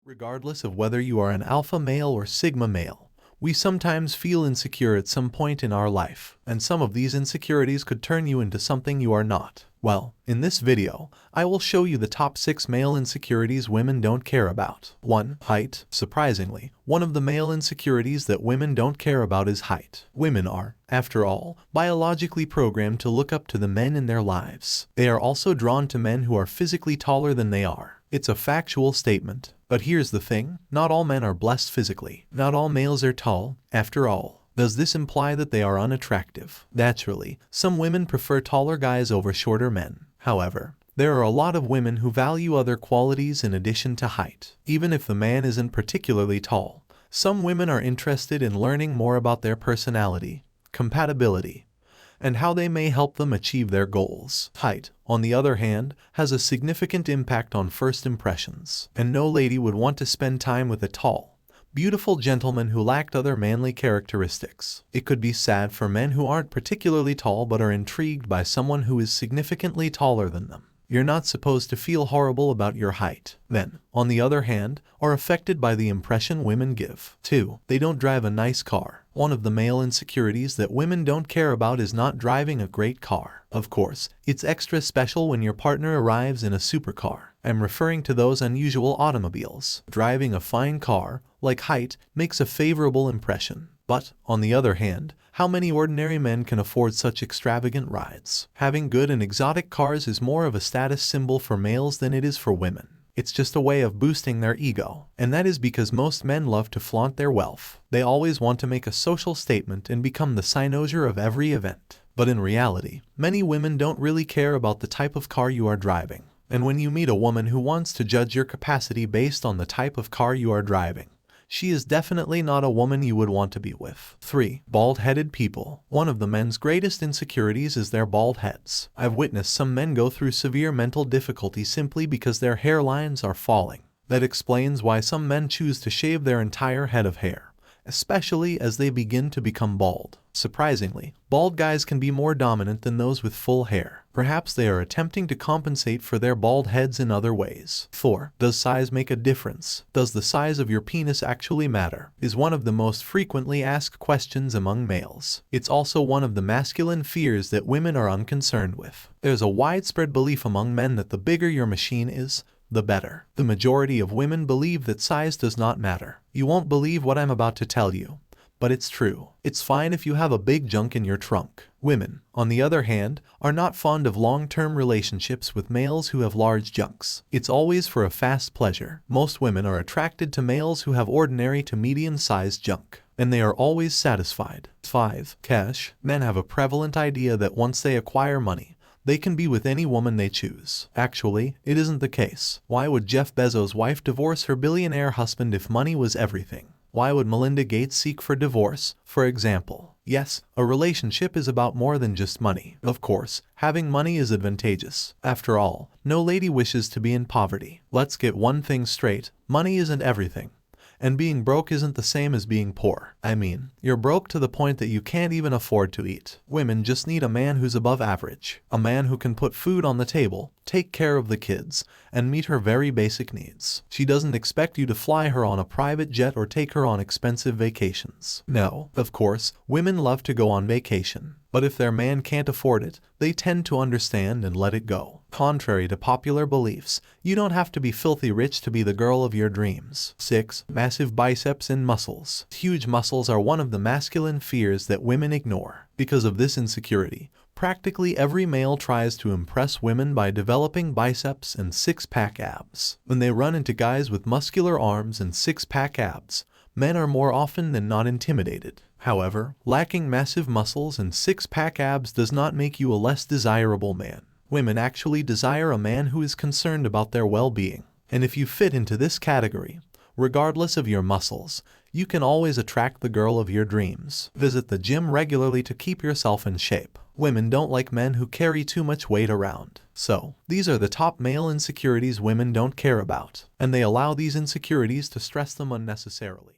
Regardless of whether you are an alpha male or sigma male, we sometimes feel insecure at some point in our life, and some of these insecurities could turn you into something you are not. Well, in this video, I will show you the top 6 male insecurities women don't care about. 1. Height. Surprisingly, one of the male insecurities that women don't care about is height. Women are, after all, biologically programmed to look up to the men in their lives. They are also drawn to men who are physically taller than they are. It's a factual statement. But here's the thing, not all men are blessed physically. Not all males are tall, after all. Does this imply that they are unattractive? Naturally, some women prefer taller guys over shorter men. However, there are a lot of women who value other qualities in addition to height. Even if the man isn't particularly tall, some women are interested in learning more about their personality, compatibility, and how they may help them achieve their goals. Height, on the other hand, has a significant impact on first impressions, and no lady would want to spend time with a tall, beautiful gentleman who lacked other manly characteristics. It could be sad for men who aren't particularly tall but are intrigued by someone who is significantly taller than them. You're not supposed to feel horrible about your height. Men, on the other hand, are affected by the impression women give. 2. They don't drive a nice car. One of the male insecurities that women don't care about is not driving a great car. Of course, it's extra special when your partner arrives in a supercar. I'm referring to those unusual automobiles. Driving a fine car, like height, makes a favorable impression. But, on the other hand, how many ordinary men can afford such extravagant rides? Having good and exotic cars is more of a status symbol for males than it is for women. It's just a way of boosting their ego. And that is because most men love to flaunt their wealth. They always want to make a social statement and become the cynosure of every event. But in reality, many women don't really care about the type of car you are driving. And when you meet a woman who wants to judge your capacity based on the type of car you are driving, she is definitely not a woman you would want to be with. 3. Bald-headed people. One of the men's greatest insecurities is their bald heads. I've witnessed some men go through severe mental difficulty simply because their hairlines are falling. That explains why some men choose to shave their entire head of hair, especially as they begin to become bald. Surprisingly, bald guys can be more dominant than those with full hair. Perhaps they are attempting to compensate for their bald heads in other ways. 4. Does size make a difference? Does the size of your penis actually matter? Is one of the most frequently asked questions among males. It's also one of the masculine fears that women are unconcerned with. There's a widespread belief among men that the bigger your machine is, the better. The majority of women believe that size does not matter. You won't believe what I'm about to tell you, but it's true. It's fine if you have a big junk in your trunk. Women, on the other hand, are not fond of long-term relationships with males who have large junks. It's always for a fast pleasure. Most women are attracted to males who have ordinary to medium-sized junk, and they are always satisfied. 5. Cash. Men have a prevalent idea that once they acquire money, they can be with any woman they choose. Actually, it isn't the case. Why would Jeff Bezos' wife divorce her billionaire husband if money was everything? Why would Melinda Gates seek for divorce, for example? Yes, a relationship is about more than just money. Of course, having money is advantageous. After all, no lady wishes to be in poverty. Let's get one thing straight, money isn't everything. And being broke isn't the same as being poor. I mean, you're broke to the point that you can't even afford to eat. Women just need a man who's above average. A man who can put food on the table, take care of the kids, and meet her very basic needs. She doesn't expect you to fly her on a private jet or take her on expensive vacations. No, of course, women love to go on vacation. But if their man can't afford it, they tend to understand and let it go. Contrary to popular beliefs, you don't have to be filthy rich to be the girl of your dreams. 6. Massive biceps and muscles. Huge muscles are one of the masculine fears that women ignore. Because of this insecurity, practically every male tries to impress women by developing biceps and six-pack abs. When they run into guys with muscular arms and six-pack abs, men are more often than not intimidated. However, lacking massive muscles and six-pack abs does not make you a less desirable man. Women actually desire a man who is concerned about their well-being. And if you fit into this category, regardless of your muscles, you can always attract the girl of your dreams. Visit the gym regularly to keep yourself in shape. Women don't like men who carry too much weight around. So, these are the top male insecurities women don't care about, and they allow these insecurities to stress them unnecessarily.